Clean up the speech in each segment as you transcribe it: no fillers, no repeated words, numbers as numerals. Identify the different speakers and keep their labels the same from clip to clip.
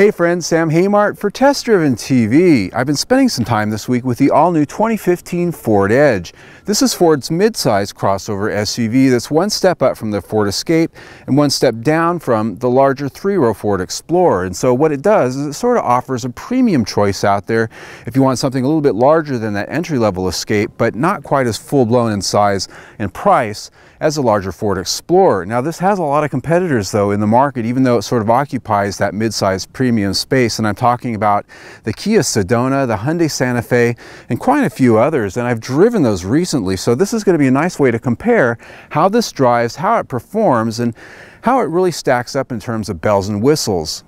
Speaker 1: Hey friends, Sam Haymart for Test Driven TV. I've been spending some time this week with the all-new 2015 Ford Edge. This is Ford's mid-size crossover SUV that's one step up from the Ford Escape and one step down from the larger three-row Ford Explorer. And so what it does is it sort of offers a premium choice out there if you want something a little bit larger than that entry-level Escape, but not quite as full-blown in size and price as a larger Ford Explorer. Now this has a lot of competitors though in the market, even though it sort of occupies that mid-size premium space, and I'm talking about the Kia Sedona, the Hyundai Santa Fe, and quite a few others, and I've driven those recently, so this is going to be a nice way to compare how this drives, how it performs, and how it really stacks up in terms of bells and whistles.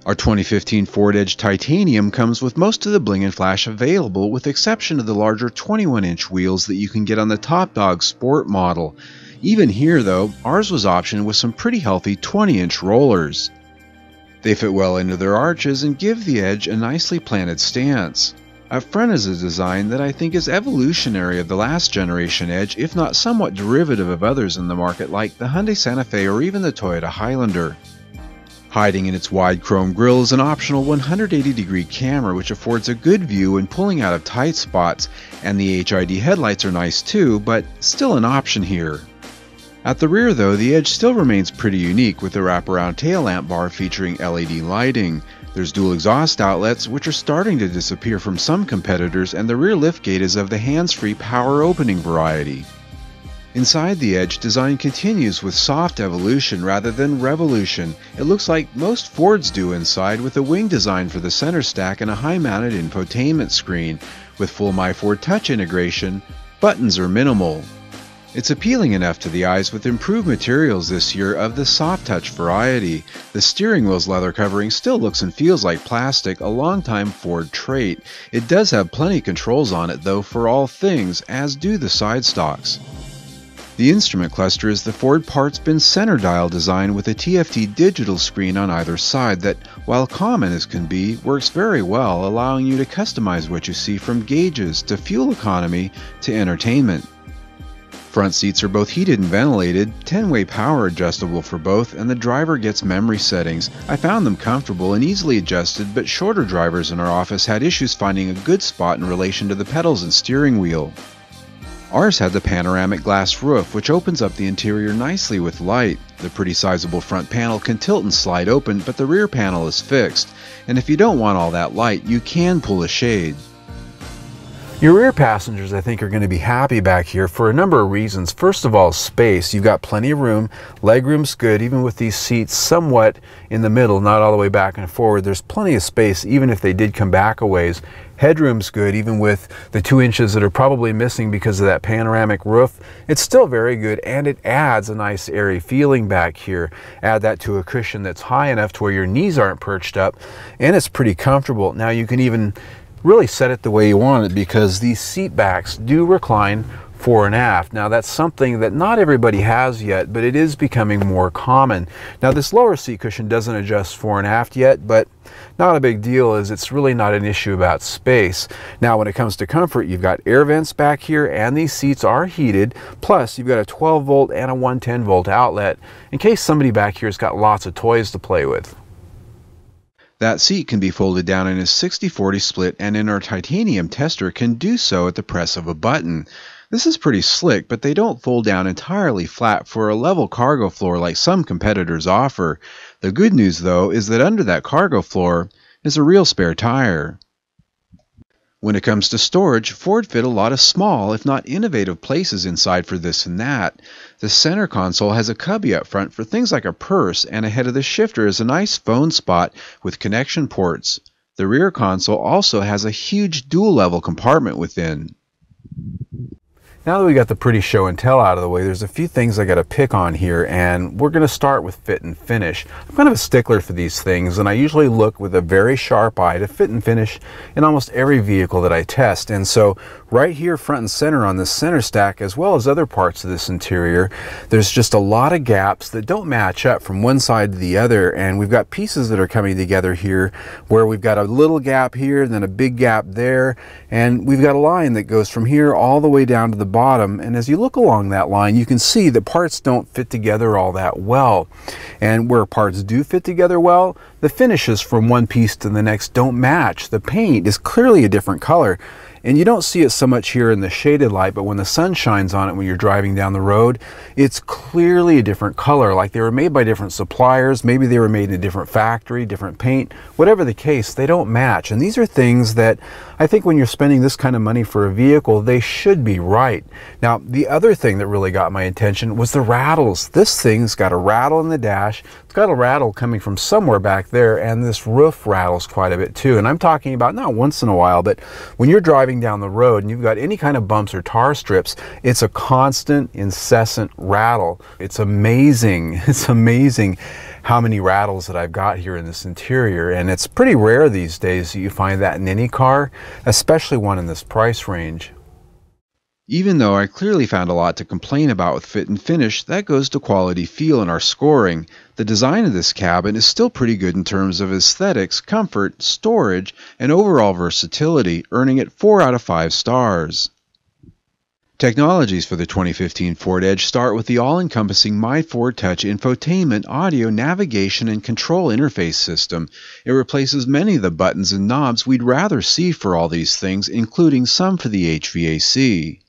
Speaker 1: Our 2015 Ford Edge Titanium comes with most of the bling and flash available, with the exception of the larger 21-inch wheels that you can get on the Top Dog Sport model. Even here though, ours was optioned with some pretty healthy 20-inch rollers. They fit well into their arches and give the Edge a nicely planted stance. Up front is a design that I think is evolutionary of the last generation Edge, if not somewhat derivative of others in the market like the Hyundai Santa Fe or even the Toyota Highlander. Hiding in its wide chrome grille is an optional 180-degree camera which affords a good view when pulling out of tight spots, and the HID headlights are nice too, but still an option here. At the rear though, the Edge still remains pretty unique with the wraparound tail lamp bar featuring LED lighting. There's dual exhaust outlets which are starting to disappear from some competitors, and the rear liftgate is of the hands-free power opening variety. Inside the Edge, design continues with soft evolution rather than revolution. It looks like most Fords do inside, with a wing design for the center stack and a high-mounted infotainment screen. With full My Ford Touch integration, buttons are minimal. It's appealing enough to the eyes with improved materials this year of the soft touch variety. The steering wheel's leather covering still looks and feels like plastic, a longtime Ford trait. It does have plenty of controls on it though for all things, as do the side stocks. The instrument cluster is the Ford Parts Bin center dial design with a TFT digital screen on either side that, while common as can be, works very well, allowing you to customize what you see from gauges to fuel economy to entertainment. Front seats are both heated and ventilated, 10-way power adjustable for both, and the driver gets memory settings. I found them comfortable and easily adjusted, but shorter drivers in our office had issues finding a good spot in relation to the pedals and steering wheel. Ours had the panoramic glass roof, which opens up the interior nicely with light. The pretty sizable front panel can tilt and slide open, but the rear panel is fixed. And if you don't want all that light, you can pull a shade. Your rear passengers, I think, are going to be happy back here for a number of reasons. First of all, space. You've got plenty of room. Legroom's good, even with these seats somewhat in the middle, not all the way back and forward. There's plenty of space, even if they did come back a ways. Headroom's good, even with the 2 inches that are probably missing because of that panoramic roof. It's still very good, and it adds a nice airy feeling back here. Add that to a cushion that's high enough to where your knees aren't perched up, and it's pretty comfortable. Now you can even really set it the way you want it, because these seat backs do recline fore and aft. Now that's something that not everybody has yet, but it is becoming more common. Now this lower seat cushion doesn't adjust fore and aft yet, but not a big deal, as it's really not an issue about space. Now when it comes to comfort, you've got air vents back here, and these seats are heated, plus you've got a 12 volt and a 110 volt outlet in case somebody back here has got lots of toys to play with. That seat can be folded down in a 60-40 split, and in our titanium tester can do so at the press of a button. This is pretty slick, but they don't fold down entirely flat for a level cargo floor like some competitors offer. The good news though is that under that cargo floor is a real spare tire. When it comes to storage, Ford fit a lot of small, if not innovative places inside for this and that. The center console has a cubby up front for things like a purse, and ahead of the shifter is a nice phone spot with connection ports. The rear console also has a huge dual-level compartment within. Now that we got the pretty show and tell out of the way, there's a few things I got to pick on here, and we're going to start with fit and finish. I'm kind of a stickler for these things, and I usually look with a very sharp eye to fit and finish in almost every vehicle that I test. And so right here front and center on this center stack, as well as other parts of this interior, there's just a lot of gaps that don't match up from one side to the other, and we've got pieces that are coming together here where we've got a little gap here and then a big gap there, and we've got a line that goes from here all the way down to the bottom. And as you look along that line, you can see the parts don't fit together all that well. And where parts do fit together well, the finishes from one piece to the next don't match. The paint is clearly a different color. And you don't see it so much here in the shaded light, but when the sun shines on it when you're driving down the road, it's clearly a different color, like they were made by different suppliers. Maybe they were made in a different factory, different paint. Whatever the case, they don't match. And these are things that I think when you're spending this kind of money for a vehicle, they should be right. Now, the other thing that really got my attention was the rattles. This thing's got a rattle in the dash. It's got a rattle coming from somewhere back there, and this roof rattles quite a bit too. And I'm talking about not once in a while, but when you're driving down the road and you've got any kind of bumps or tar strips, it's a constant, incessant rattle. It's amazing. It's amazing how many rattles that I've got here in this interior, and it's pretty rare these days that you find that in any car, especially one in this price range. Even though I clearly found a lot to complain about with fit and finish, that goes to quality feel in our scoring. The design of this cabin is still pretty good in terms of aesthetics, comfort, storage, and overall versatility, earning it 4 out of 5 stars. Technologies for the 2015 Ford Edge start with the all-encompassing My Ford Touch infotainment, audio, navigation, and control interface system. It replaces many of the buttons and knobs we'd rather see for all these things, including some for the HVAC.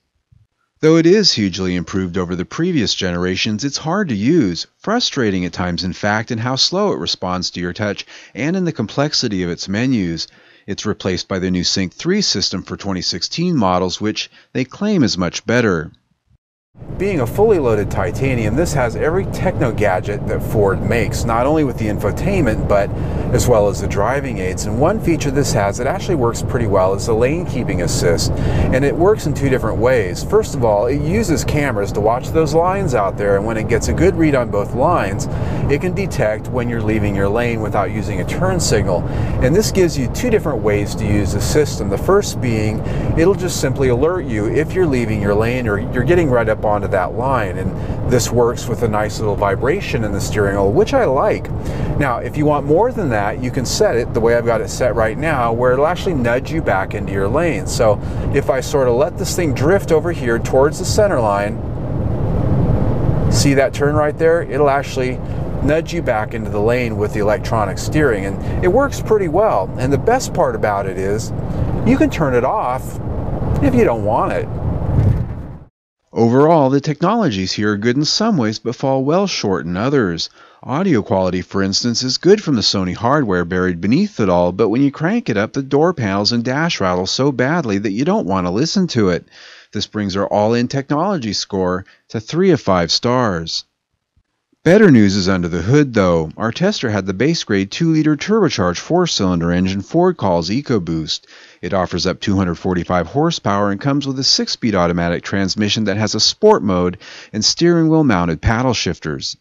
Speaker 1: Though it is hugely improved over the previous generations, it's hard to use, frustrating at times in fact in how slow it responds to your touch and in the complexity of its menus. It's replaced by the new Sync 3 system for 2016 models, which they claim is much better. Being a fully loaded titanium, this has every techno gadget that Ford makes, not only with the infotainment, but as well as the driving aids. And one feature this has that actually works pretty well is the lane keeping assist. And it works in 2 different ways. First of all, it uses cameras to watch those lines out there, and when it gets a good read on both lines, it can detect when you're leaving your lane without using a turn signal. And this gives you 2 different ways to use the system. The first being, it'll just simply alert you if you're leaving your lane or you're getting right up onto that line, and this works with a nice little vibration in the steering wheel, which I like. Now, if you want more than that, you can set it the way I've got it set right now, where it'll actually nudge you back into your lane. So if I sort of let this thing drift over here towards the center line, see that turn right there? It'll actually nudge you back into the lane with the electronic steering, and it works pretty well. And the best part about it is you can turn it off if you don't want it. Overall, the technologies here are good in some ways but fall well short in others. Audio quality, for instance, is good from the Sony hardware buried beneath it all, but when you crank it up, the door panels and dash rattle so badly that you don't want to listen to it. This brings our all-in technology score to 3 of 5 stars. Better news is under the hood, though. Our tester had the base-grade 2-liter turbocharged 4-cylinder engine Ford calls EcoBoost. It offers up 245 horsepower and comes with a 6-speed automatic transmission that has a sport mode and steering wheel-mounted paddle shifters.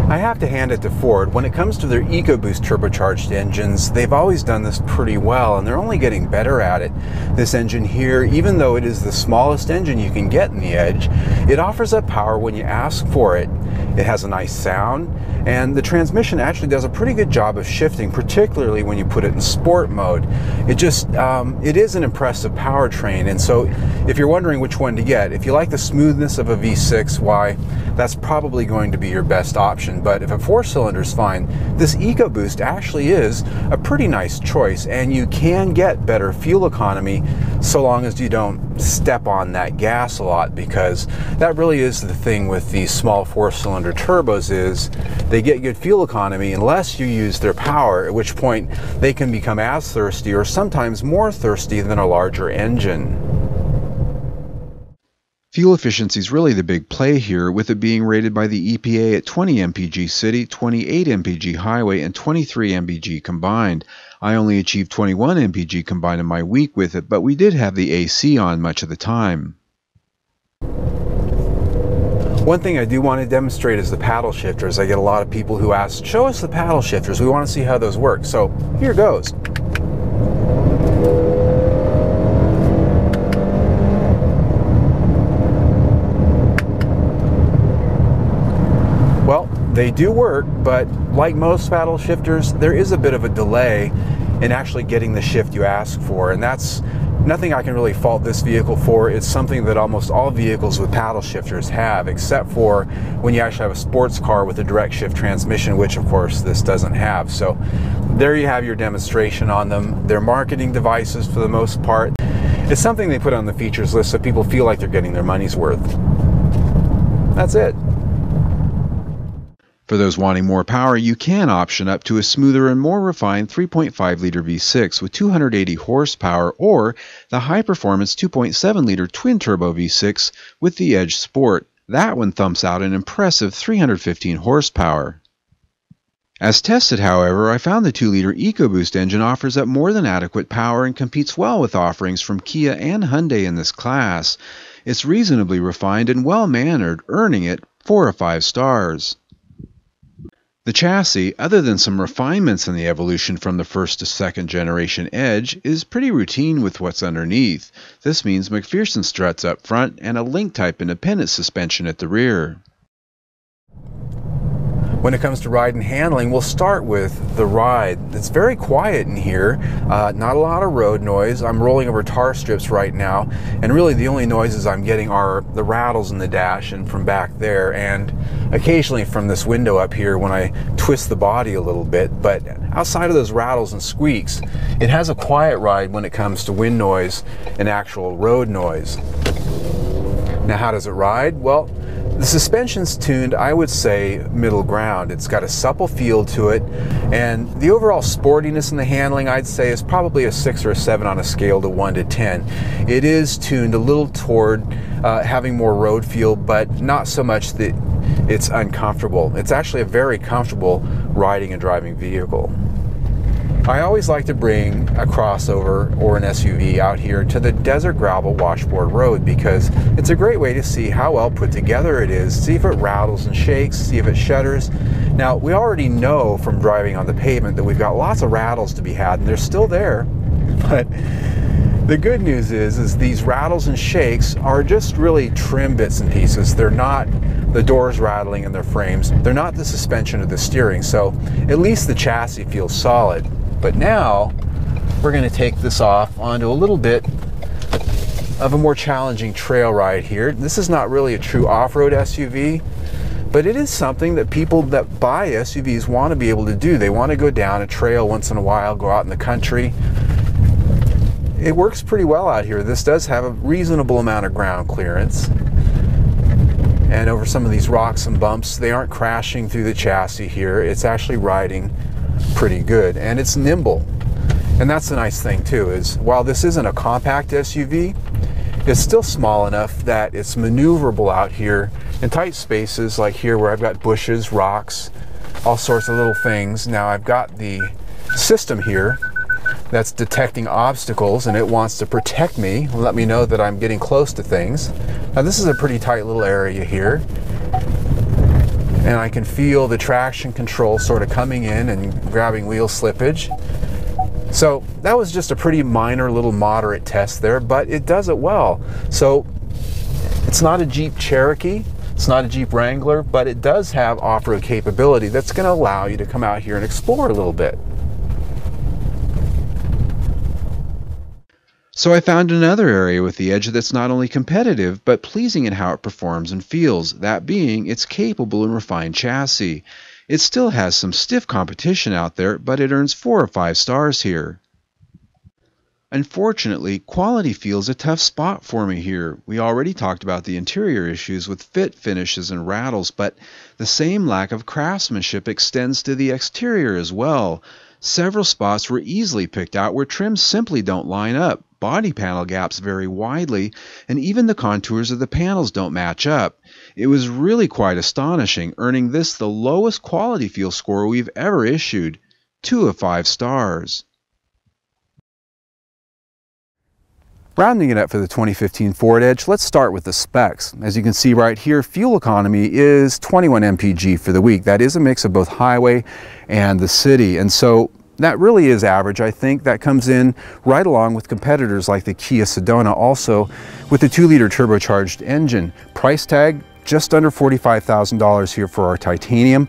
Speaker 1: I have to hand it to Ford. When it comes to their EcoBoost turbocharged engines, they've always done this pretty well, and they're only getting better at it. This engine here, even though it is the smallest engine you can get in the Edge, it offers up power when you ask for it. It has a nice sound, and the transmission actually does a pretty good job of shifting, particularly when you put it in sport mode. It is an impressive powertrain, and so if you're wondering which one to get, if you like the smoothness of a V6, why, that's probably going to be your best option. But if a 4-cylinder is fine, this EcoBoost actually is a pretty nice choice, and you can get better fuel economy so long as you don't step on that gas a lot, because that really is the thing with these small 4-cylinder turbos, is they get good fuel economy unless you use their power, at which point they can become as thirsty or sometimes more thirsty than a larger engine. Fuel efficiency is really the big play here, with it being rated by the EPA at 20 mpg city, 28 mpg highway, and 23 mpg combined. I only achieved 21 mpg combined in my week with it, but we did have the AC on much of the time. One thing I do want to demonstrate is the paddle shifters. I get a lot of people who ask, show us the paddle shifters. We want to see how those work. So here goes. Well, they do work, but like most paddle shifters, there is a bit of a delay in actually getting the shift you ask for, and that's nothing I can really fault this vehicle for. It's something that almost all vehicles with paddle shifters have, except for when you actually have a sports car with a direct shift transmission, which of course this doesn't have. So there you have your demonstration on them. They're marketing devices for the most part. It's something they put on the features list so people feel like they're getting their money's worth. That's it. For those wanting more power, you can option up to a smoother and more refined 3.5-liter V6 with 280 horsepower, or the high-performance 2.7-liter twin-turbo V6 with the Edge Sport. That one thumps out an impressive 315 horsepower. As tested, however, I found the 2-liter EcoBoost engine offers up more than adequate power and competes well with offerings from Kia and Hyundai in this class. It's reasonably refined and well-mannered, earning it 4 of 5 stars. The chassis, other than some refinements in the evolution from the first to second generation Edge, is pretty routine with what's underneath. This means McPherson struts up front and a link-type independent suspension at the rear. When it comes to ride and handling, we'll start with the ride. It's very quiet in here, not a lot of road noise. I'm rolling over tar strips right now, and really the only noises I'm getting are the rattles in the dash and from back there, and occasionally from this window up here when I twist the body a little bit. But outside of those rattles and squeaks, it has a quiet ride when it comes to wind noise and actual road noise. Now, how does it ride? Well, the suspension's tuned, I would say, middle ground. It's got a supple feel to it, and the overall sportiness in the handling, I'd say, is probably a 6 or a 7 on a scale to 1 to 10. It is tuned a little toward having more road feel, but not so much that it's uncomfortable. It's actually a very comfortable riding and driving vehicle. I always like to bring a crossover or an SUV out here to the desert gravel washboard road because it's a great way to see how well put together it is, see if it rattles and shakes, see if it shudders. Now, we already know from driving on the pavement that we've got lots of rattles to be had, and they're still there. But the good news is these rattles and shakes are just really trim bits and pieces. They're not the doors rattling in their frames. They're not the suspension or the steering, so at least the chassis feels solid. But now we're going to take this off onto a little bit of a more challenging trail ride here. This is not really a true off-road SUV, but it is something that people that buy SUVs want to be able to do. They want to go down a trail once in a while, go out in the country. It works pretty well out here. This does have a reasonable amount of ground clearance. And over some of these rocks and bumps, they aren't crashing through the chassis here. It's actually riding pretty good, and it's nimble. And that's the nice thing too, is while this isn't a compact SUV, it's still small enough that it's maneuverable out here in tight spaces like here where I've got bushes, rocks, all sorts of little things. Now I've got the system here that's detecting obstacles, and it wants to protect me, let me know that I'm getting close to things. Now this is a pretty tight little area here, and I can feel the traction control sort of coming in and grabbing wheel slippage. So that was just a pretty minor little moderate test there, but it does it well. So it's not a Jeep Cherokee, it's not a Jeep Wrangler, but it does have off-road capability that's going to allow you to come out here and explore a little bit. So I found another area with the Edge that's not only competitive, but pleasing in how it performs and feels, that being its capable and refined chassis. It still has some stiff competition out there, but it earns 4 or 5 stars here. Unfortunately, quality feels a tough spot for me here. We already talked about the interior issues with fit finishes and rattles, but the same lack of craftsmanship extends to the exterior as well. Several spots were easily picked out where trims simply don't line up, body panel gaps vary widely, and even the contours of the panels don't match up. It was really quite astonishing, earning this the lowest quality feel score we've ever issued, 2 of 5 stars. Rounding it up for the 2015 Ford Edge, let's start with the specs. As you can see right here, fuel economy is 21 mpg for the week. That is a mix of both highway and the city, and so that really is average. I think that comes in right along with competitors like the Kia Sedona, also with the 2-liter turbocharged engine. Price tag just under $45,000 here for our Titanium.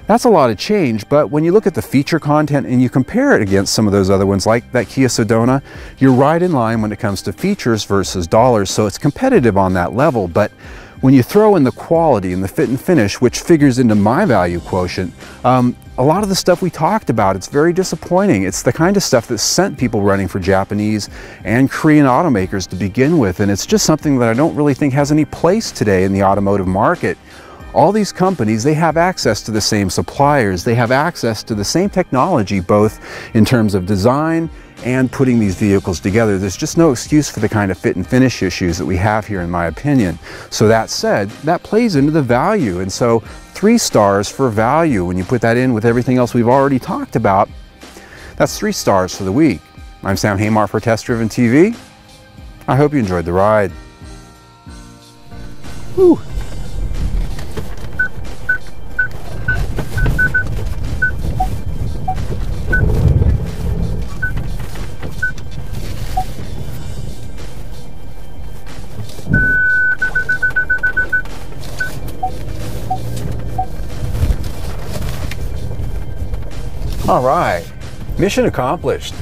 Speaker 1: That's a lot of change, but when you look at the feature content and you compare it against some of those other ones like that Kia Sedona, you're right in line when it comes to features versus dollars, so it's competitive on that level. But when you throw in the quality and the fit and finish, which figures into my value quotient, a lot of the stuff we talked about, it's very disappointing. It's the kind of stuff that sent people running for Japanese and Korean automakers to begin with, and it's just something that I don't really think has any place today in the automotive market. All these companies, they have access to the same suppliers, they have access to the same technology, both in terms of design and putting these vehicles together. There's just no excuse for the kind of fit and finish issues that we have here, in my opinion. So that said, that plays into the value, and so 3 stars for value. When you put that in with everything else we've already talked about, that's 3 stars for the week. I'm Sam Haymart for Test Driven TV. I hope you enjoyed the ride. Whew. All right, mission accomplished.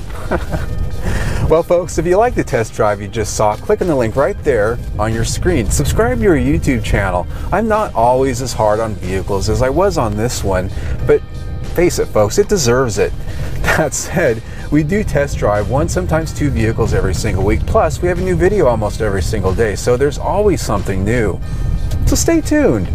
Speaker 1: Well, folks, if you like the test drive you just saw, click on the link right there on your screen. Subscribe to our YouTube channel. I'm not always as hard on vehicles as I was on this one, but face it, folks, it deserves it. That said, we do test drive 1, sometimes 2 vehicles every single week. Plus, we have a new video almost every single day, so there's always something new. So stay tuned.